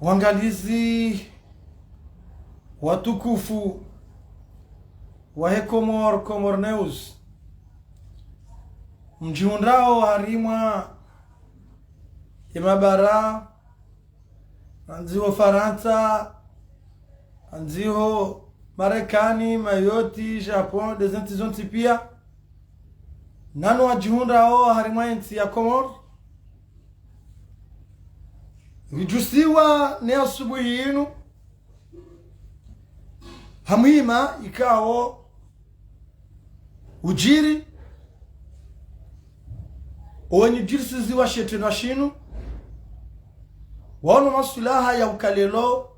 Wangalizi watukufu wa Comor News, mjiundao harimwa imabara anziho Faransa, anziho Marekani, Mayoti, Japon, des zonti pia nano wajiundao harimwa nchi ya Comor. Vijusiwa ne asubuhi yinu hamima ikao ujiri wenye jirisizi wa shetani wa shinu waono masulaha ya ukalelo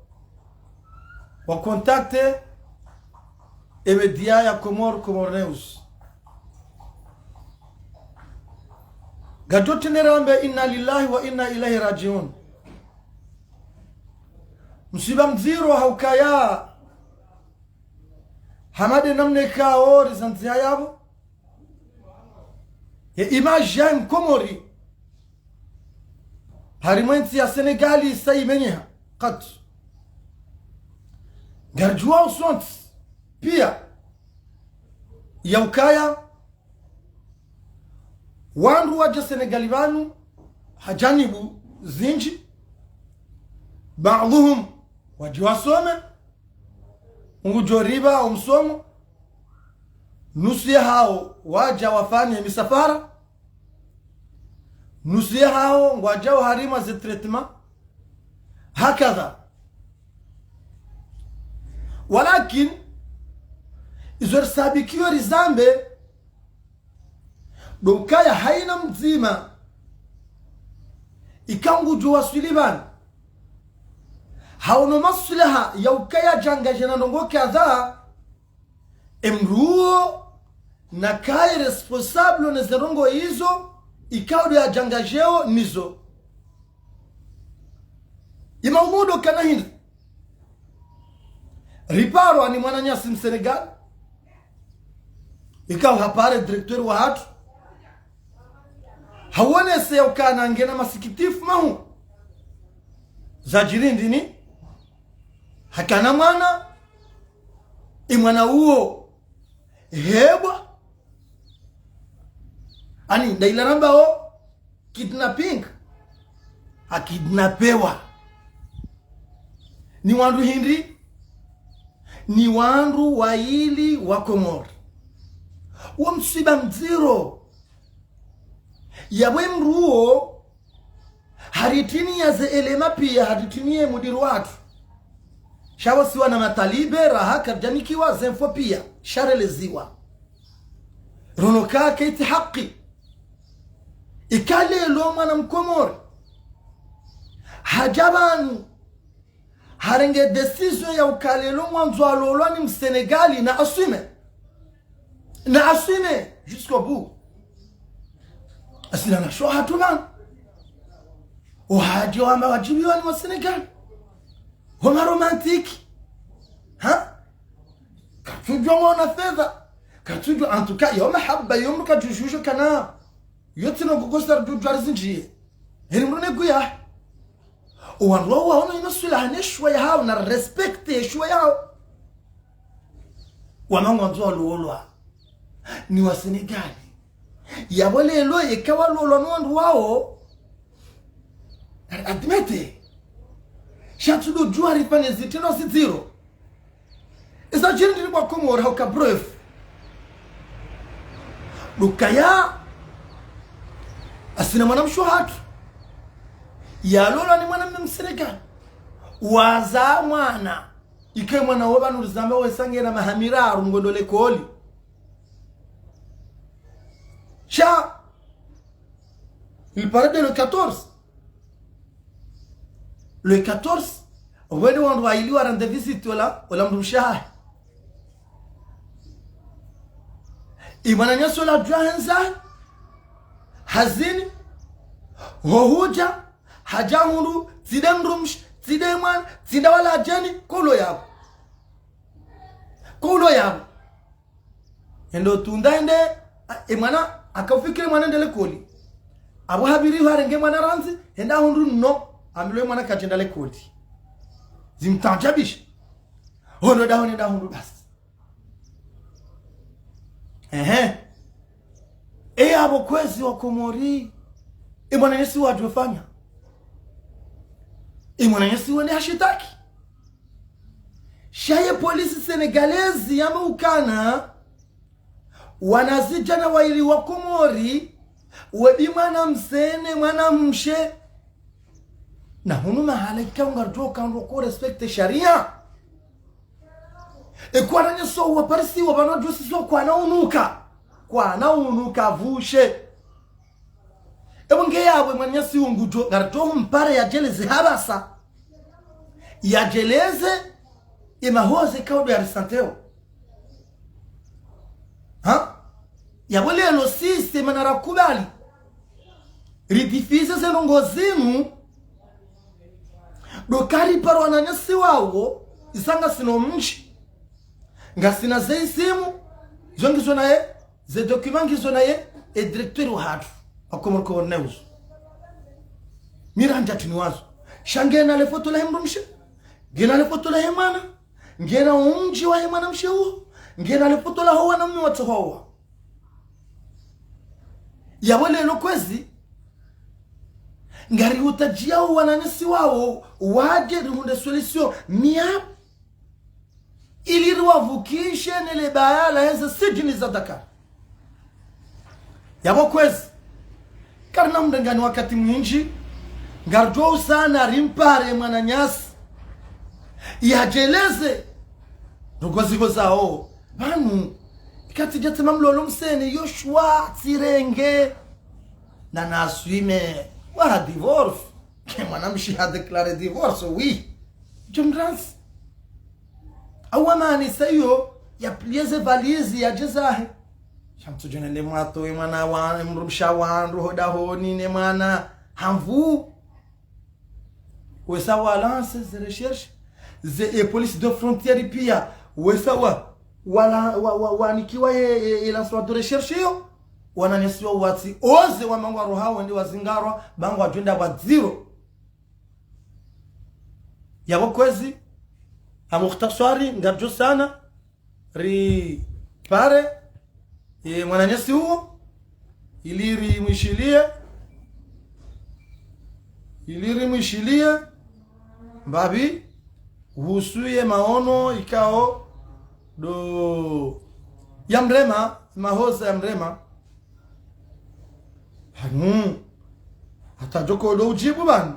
wa kontakte emedia ya Comor News. Gadote nerambe inna lillahi wa inna ilahi rajiun. Msiba mziro haukaya hamade namne kao rizanzia yabo ya image ya Mkomori harimwensi ya Senegali sa imenyeha kat garjua usont pia ya ukaya wandu waja Senegali vanu hajanibu zinji baadhuhum wajiwasome ngujoriba umsomo nusu ya hao waja wafanye misafara, nusu ya hao waja harima ze treatment hakadha. Walakin izor sabikiyo rizambe dokaya haina mzima ikangujua Suliban hauno masulaha ya ukaya janga jena ndongo kadha emruo na kai responsable na zerongo hizo ikaudo ya janga jeo nizo imaumudo kana hindi riparo ni mwananyasi msenegal ikao hapare director wa hatu hawane se ukana ngena masikitifu mahu zajirindi ni hakana mwana imwana uo hebwa ani ndaila namba o kidnapping akidnapewa ni wandu hindi ni wandu waili wa Comor wa msiba mziro yawe mruo haritini ya ze elema pia haritini ya mudiru watu shawa siwa na matalibe raha karjanikiwa zenfo pia shareleziwa ronoka kaiti haki ikale loma na Mkomori hajaban harenge decision ya ukale loma mzwalolwa ni Msenegali na assume jusqu'au bout asila na show hatuman uhaji wa mawajibiwa ni wa Senegal homa romantiki katujwa mwana fedha katujwa antuka yoma habba yoma katushusho kana yote no gogosar dujwa zinji heri mrone guya uwanro wa ono inasula haneshwa ya hao na respect yeshwa yao wanango nzo lolwa ni wa Senegali yabole lo yekawa lolwa nwandu wao admete shatudo juari pane zitino sitiro isa jindi ni kwa Comor hauka bref lukaya asina mwana mshuhatu ya lola ni mwana Msenegali waza mwana ike mwana wabanu rizamba wesangera mahamira ngondole koli sha il paraît de le 14 le 14 wede wandu wailiwa rende visit wala mrushaha imana nyaso la juahenza hazini hohuja hajahuru zidemrumsh zideman zidawala jani kolo yabo endo tundaende imana akafikire mwana ndele koli abo habiri harenge mwana ranzi enda hundu no amilwe mwana kajenda le koli zimtanjabisha hono da hono basi abo kwezi wa Komori Bwana Yesu wajofanya Bwana Yesu wani hashitaki shaye polisi senegalezi ya ukana wanazijana waili wa Komori webi mwana msene mwana mshe na hunu mahala ikaunga roka ndoko respecte sharia kwa nanya so wa parisi wa bana josi so kwa na unuka vushe ebonge yabwe mwanya si ungujo garto mpare ya jeleze habasa ya jeleze imahoze kaudo ya risanteo yabole no system na rakubali ridifize zenongozimu dokari paro wananyasi wawo isanga sino mchi ngasina ze isimu zongizo naye ze document ngizo naye e directeur wa hatu akomorko news miranja tuniwazo shangena le foto la hemrumshe ngena le foto la hemana ngena umji wa hemana mshe huo ngena le foto la huwa na mmi watu huwa ya wale lokwezi ngari utajia wananyasi wao waje runde solution mia ili ruwavukishe nele bayala heza sijini za Dakar yabo kwezi karna mdengani wakati mwinji ngarjo sana rimpare mwananyasi yajeleze rugozigo zao banu kati jete mamlolo msene yoshua tirenge na naswime wa divorce ke mwanamshi ha declare divorce oui jumrans awamani sayo ya plieze valizi ya jezahe shamtu jene ne mwato mwana wa mrumsha wandu hoda honi ne mwana hamvu wesa lance de recherche ze police de frontière pia wesa wala nikiwa ye lanceur de recherche yo wananyesiwa wati oze wa mangwa roha ndi wazingarwa bangwa junda wa zero yabo kwezi amukhtasari ngarjo sana ri pare mwananyesi huo iliri mwishilie mbabi husuye maono ikao do ya mrema mahoza ya mrema hata joko do ujibu bani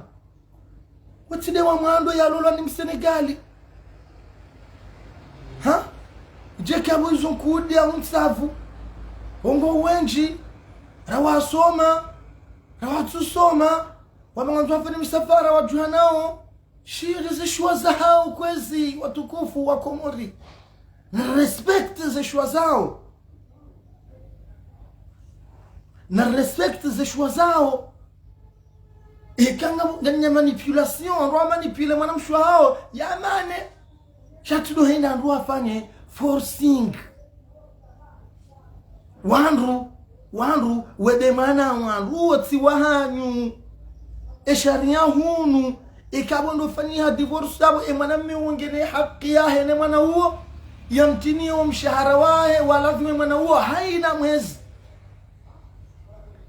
watide wa mwando ya lolo ni msenegali jeke abo izo nkudi ya unsavu ongo wenji rawasoma rawatusoma wamangantu wafani msafara wajuhanao shiri zishwa zao kwezi watukufu wa Komori na respect zishwa zao ikanga nganya manipulation ro manipule mwana mshwa hao yamane shatudo henda ndo afanye forcing wandu wedemana wandu woti wahanyu esharia hunu ikabondo fanyia divorce sabo mwana miungene haki yahe ne mwana huo yamtini mshahara wae wala vime mwana huo haina mwezi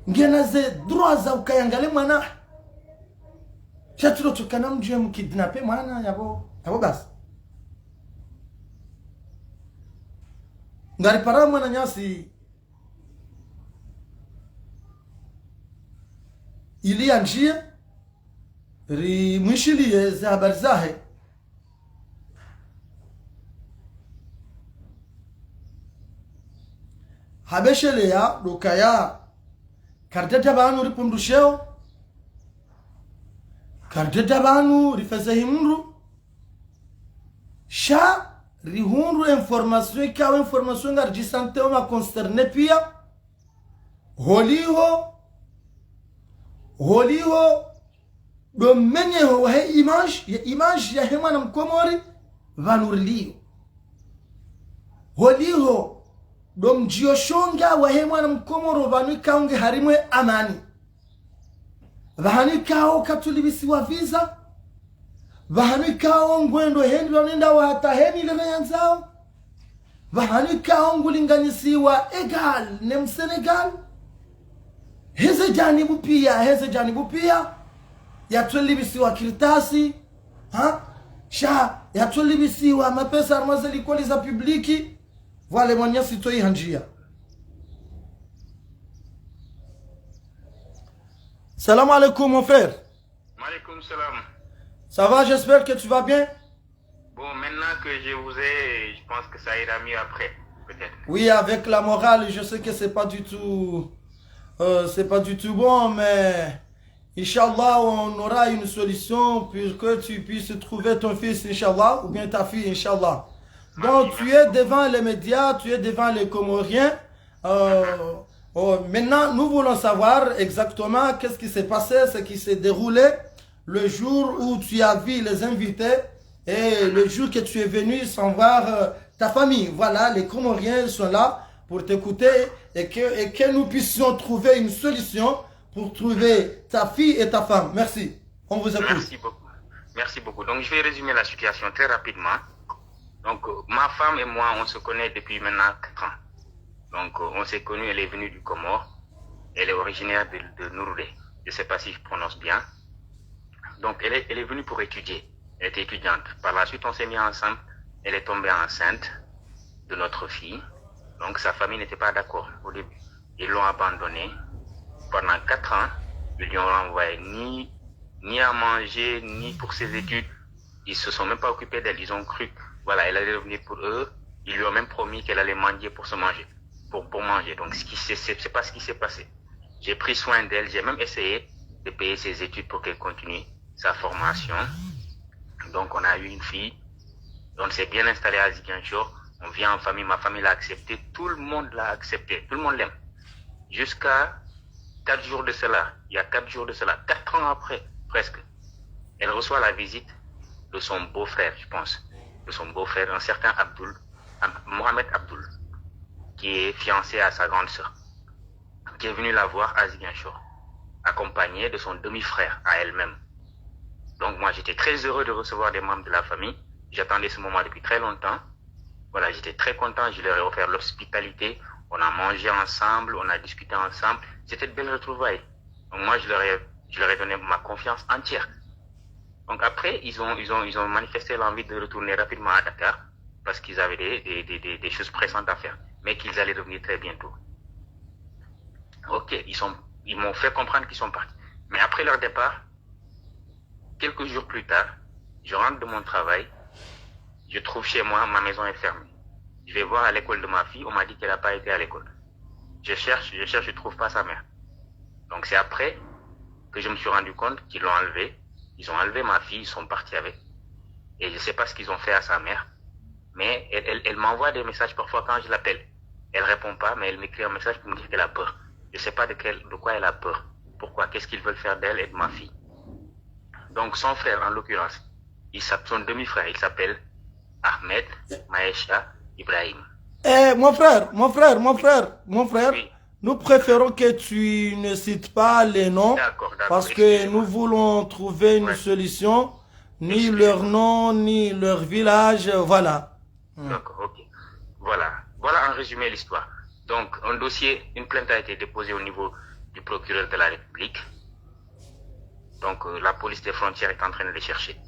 ngena ze droit za ukayangale mwana chaturo tukana mjue mkidnape mwana yabo basi ngari para mwana nyasi ili anjia ri mwishilie za habari zahe habeshele ya dokaya kardeta banu ripundusheo kardeta banu rifezehi mru sha rihundu information ikawa information nga rejisante oma concerne pia holiho do menye ho he image ya hema na mkomori vanurlio holiho do mjioshonga wa hema na mkomoro vanika unge harimwe amani vahanika ho katulibisi wa visa vahanikao ngwendo hendi wanenda wata heni lemeyanzao vahanikao ngulinganisiwa egal nem Senegal heze janibu pia yatwelibisiwa kiritasi sha yatwelibisiwa mapesa armaze likoli za publiki vale mwanyasi toi hanjia. Salam alaikum mon frère. Maaleykum salam. Ça va, j'espère que tu vas bien. Bon, maintenant que je vous ai, je pense que ça ira mieux après, peut-être. Oui, avec la morale, je sais que c'est pas du tout bon, mais Inch'Allah, on aura une solution pour que tu puisses trouver ton fils, Inch'Allah, ou bien ta fille, Inch'Allah. Donc, tu es devant les médias, tu es devant les Comoriens. Maintenant, nous voulons savoir exactement qu'est-ce qui s'est passé, ce qui s'est déroulé le jour où tu as vu les invités et le jour que tu es venu sans voir ta famille. Voilà, les Comoriens sont là pour t'écouter et que nous puissions trouver une solution pour trouver ta fille et ta femme. Merci. On vous écoute. Merci beaucoup. Merci beaucoup. Donc, je vais résumer la situation très rapidement. Donc, ma femme et moi, on se connaît depuis maintenant 4 ans. Donc, on s'est connus, elle est venue du Comore. Elle est originaire de Nouroudé. Je ne sais pas si je prononce bien. Donc, elle est venue pour étudier. Elle était étudiante. Par la suite, on s'est mis ensemble. Elle est tombée enceinte de notre fille. Donc, sa famille n'était pas d'accord au début. Ils l'ont abandonnée. Pendant 4 ans, ils lui ont envoyé ni à manger, ni pour ses études. Ils se sont même pas occupés d'elle. Ils ont cru, voilà, elle allait revenir pour eux. Ils lui ont même promis qu'elle allait mendier pour se manger, pour manger. Donc, c'est pas ce qui s'est passé. J'ai pris soin d'elle. J'ai même essayé de payer ses études pour qu'elle continue sa formation. Donc, on a eu une fille. On s'est bien installé à Ziguinchor. On vient en famille. Ma famille l'a accepté. Tout le monde l'a accepté. Tout le monde l'aime. Jusqu'à 4 jours de cela. Il y a 4 jours de cela. 4 ans après, presque. Elle reçoit la visite de son beau-frère, je pense. De son beau-frère, un certain Mohamed Abdoul, qui est fiancé à sa grande sœur, qui est venu la voir à Ziguinchor, accompagné de son demi-frère à elle-même. Donc moi, j'étais très heureux de recevoir des membres de la famille. J'attendais ce moment depuis très longtemps. Voilà, j'étais très content. Je leur ai offert l'hospitalité. On a mangé ensemble, on a discuté ensemble. C'était de belles retrouvailles. Donc moi, je leur ai donné ma confiance entière. Donc après, ils ont manifesté l'envie de retourner rapidement à Dakar parce qu'ils avaient des choses pressantes à faire, mais qu'ils allaient revenir très bientôt. Ok, ils m'ont fait comprendre qu'ils sont partis. Mais après leur départ, quelques jours plus tard, je rentre de mon travail, je trouve chez moi, ma maison est fermée. Je vais voir à l'école de ma fille, on m'a dit qu'elle n'a pas été à l'école. Je cherche, je trouve pas sa mère. Donc c'est après que je me suis rendu compte qu'ils l'ont enlevée. Ils ont enlevé ma fille, ils sont partis avec. Et je ne sais pas ce qu'ils ont fait à sa mère. Mais elle m'envoie des messages parfois quand je l'appelle. Elle ne répond pas, mais elle m'écrit un message pour me dire qu'elle a peur. Je ne sais pas de quoi elle a peur. Pourquoi? Qu'est-ce qu'ils veulent faire d'elle et de ma fille? Donc son frère, en l'occurrence, son demi-frère, il s'appelle Ahmed Maesha Ibrahim. Mon frère, Oui. nous préférons que tu ne cites pas les noms D'accord, parce que nous voulons trouver une solution, ni leur nom, ni leur village, voilà. D'accord, ok. Voilà en résumé l'histoire. Donc, une plainte a été déposée au niveau du procureur de la République. Donc, la police des frontières est en train de les chercher.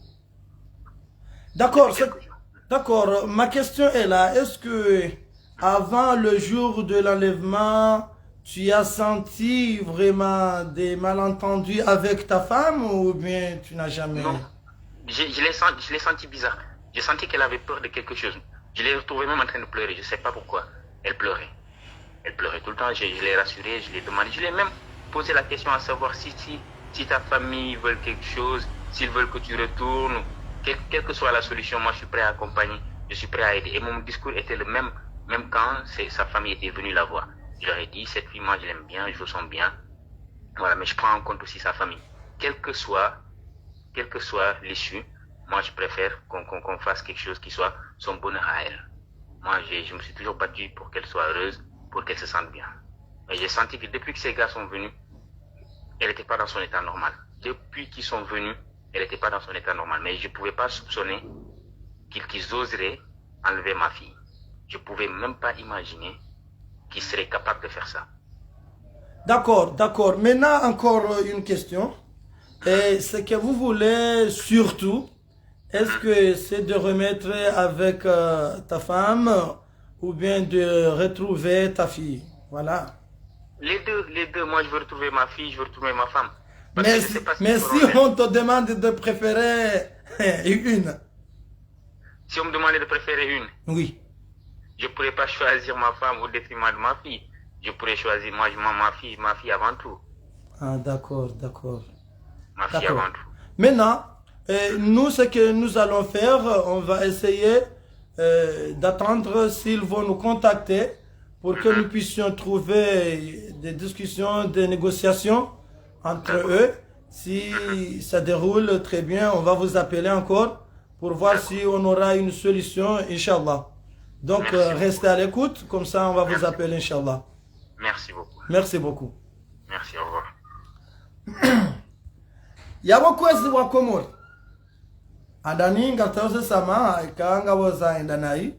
D'accord, ma question est là. Est-ce que avant le jour de l'enlèvement, tu as senti vraiment des malentendus avec ta femme ou bien tu n'as jamais... Non, je l'ai senti bizarre. J'ai senti qu'elle avait peur de quelque chose. Je l'ai retrouvée même en train de pleurer. Je ne sais pas pourquoi. Elle pleurait. Elle pleurait tout le temps. Je l'ai rassurée, je l'ai demandé. Je l'ai même posé la question à savoir si ta famille veut quelque chose, s'ils veulent que tu retournes. Quelle que soit la solution, moi je suis prêt à accompagner, je suis prêt à aider. Et mon discours était le même quand sa famille était venue la voir. Je leur ai dit, cette fille, moi je l'aime bien, je vous sens bien. Voilà, mais je prends en compte aussi sa famille. Quelle que soit l'issue, moi je préfère qu'on fasse quelque chose qui soit son bonheur à elle. Moi je me suis toujours battu pour qu'elle soit heureuse, pour qu'elle se sente bien. Et j'ai senti que depuis que ces gars sont venus, elle n'était pas dans son état normal. Depuis qu'ils sont venus, elle n'était pas dans son état normal. Mais je ne pouvais pas soupçonner qu'ils oseraient enlever ma fille. Je ne pouvais même pas imaginer qu'ils seraient capables de faire ça. D'accord, d'accord. Maintenant, encore une question. Et ce que vous voulez surtout, est-ce que c'est de remettre avec ta femme ou bien de retrouver ta fille? Voilà. Les deux. Moi, je veux retrouver ma fille, je veux retrouver ma femme. Mais si on te demande de préférer une. Si on me demandait de préférer une, oui. Je ne pourrais pas choisir ma femme au détriment de ma fille. Je pourrais choisir ma fille avant tout. Ah, d'accord, d'accord. Ma fille avant tout. Maintenant, nous, ce que nous allons faire, on va essayer d'attendre s'ils vont nous contacter pour que nous puissions trouver des discussions, des négociations entre eux. Si ça déroule très bien, on va vous appeler encore pour voir si on aura une solution, Inch'Allah. Donc, restez à l'écoute, comme ça on va vous appeler, Inch'Allah. Merci beaucoup. Merci beaucoup. Merci, au revoir. Yabo kwezi wa Komori. Adani ngatauze sama ikaanga waza indanai.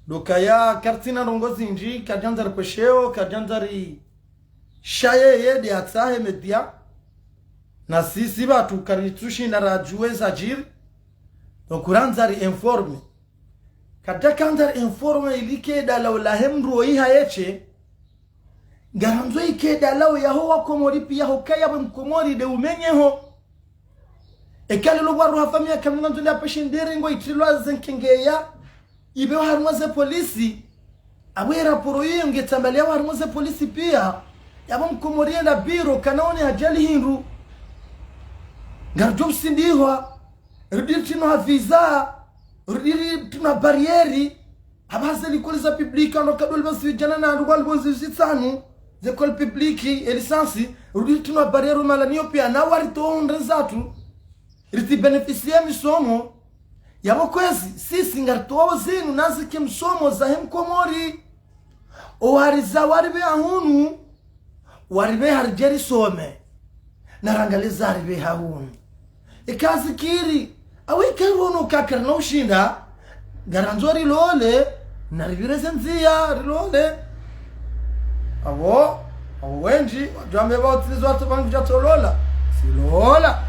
Dokaya kartina rongozi nji kajanzari pesheo kajanzari shaye yedi atsahe media. Na sisi batu karitushinda rajue zajiri. Donc uranzari informe. Katakanzari informe ilike dalau lahemru iha yeche. Garanzo ike dalau yaho wa Komori pia hokaya wa mkomori de umenyeho. Ekale lo waru hafamia kamunganzo nda peshendere ngo itilwa zenkengeya. Ibe harumwaze polisi. Awera poro hiyo ngetambalia harumwaze polisi pia. Yabo mkomori na biro kanaone hajali hindu. Garjo msindihwa. Rudiri tino hafiza. Rudiri tino barieri. Abaze likoliza publika no kadoli basi vijana na ndugu alibonzi zitanu. Zekol publiki elisansi. Rudiri tino barieri malanio pia na warito ondrezatu. Riti beneficia misomo. Yabo kwezi sisi ngaritoa zinu nazike msomo za Komori. Owariza waribe ahunu. Waribe harjeri some. Narangaliza waribe ahunu. Ikazi kiri. Awike rono kakar no shinda. Garanzori lole. Naribire senzia rilole. Awo wenji. Wajambe bautilizo watu bangu jatolola. Silola.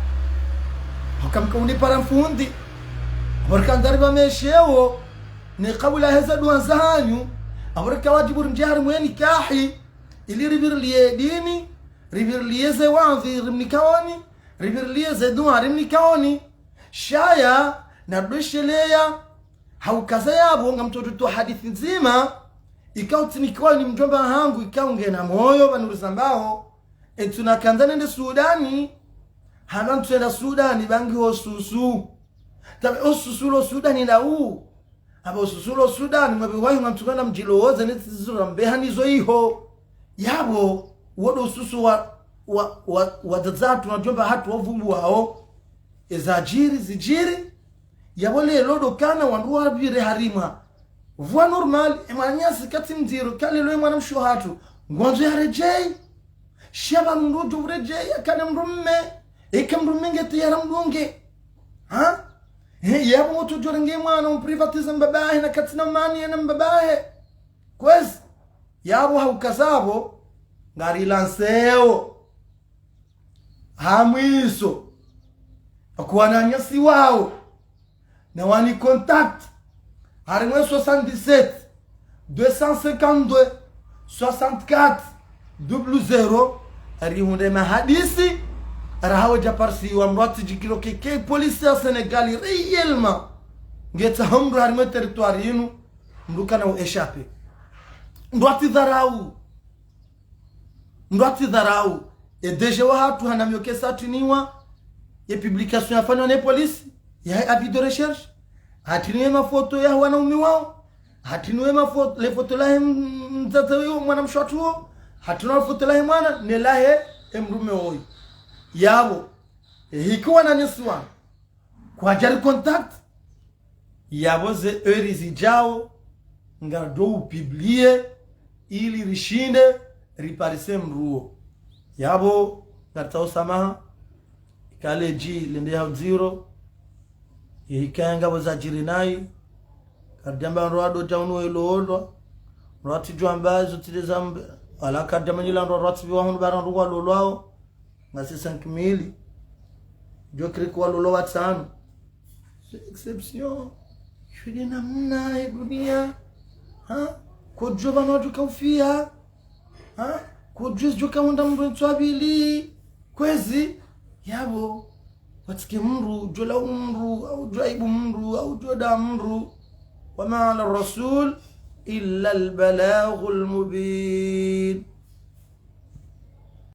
Hakamka unipara mfundi. Abarikandari bameshewo. Ni kabula heza duanza hanyu. Abarika wajibu rimjihari mweni kahi. Ili ribir liye dini. Ribir liye ze wanzi rimnikawani. Ribir liye ze dua rimnikawani. Shaya na dwesheleya. Haukaza yabo nga mtoto tu hadithi nzima. Ikao tinikuwa ni mjomba hangu. Ikao ngena moyo banuruzambao. Tunakandane nde Sudani. Hanan tuenda Sudani bangi osusu. Tabe osusu lo Sudani na uu. Haba osusu lo Sudani mwabiwahi mtukana mjilowoze netizura mbehani zo iho. Yabo wodo osusu wa dazatu na jomba hatu wavumbu wao. Ezajiri zijiri. Yabo le lodo kana wanduwa bire harima. Vwa normal emanyasi kati mziru kale loe mwana mshu hatu. Ngwanzo ya rejei. Shaba mrudu rejei akane mrumme. Eka mruminge tiyara mrunge. Ha? Yabo moto jorenge mwana mprivatiza mbabahe na katina mani ya mbabahe. Kwezi. Yabo haukazabo. Ngari lanseo. Hamwiso. Akuwana nyasi wao. Na wani contact. Harimwe 77 252 64 00. Arihunde mahadisi. Arahawa japarsi wa mwati jikiro keke polisi ya Senegali réellement. Ngeta hamru harimwe territoire yinu. Mruka na ueshape. Ndwati dharau. E deje wa hatu hanamyoke satuniwa. Ye publication ya fanywa ne polisi. Ya avis de recherche. Hatinuwe mafoto ya wanaume wao. Hatinuwe mafoto le foto lahe mzatawiyo mwana mshwatuo. Hatinuwe foto lahe mwana nelahe emrume oi. Yabo hikuwa na nyeswa kwa jari contact. Yabo ze heure zijao ngardo publier ili rishinde riparise mruo. Yabo ngartao samaha kale ji lende ya zero yikanga wazajiri nai kadamba rwado tawno ilolo rwati jwambazo tilezambe ala kadamba nyilando rwati wa hunu baran ruwa lolwao ngasi 5000 jokri kwa lolo watano c'est exception shudi namna ya dunia ha kujua watu kaufia ha kujua joka wanda mbu twabili kwezi yabo watike mru jola umru au jaibu mru au joda mru wama ala rasul illa albalaghul mubin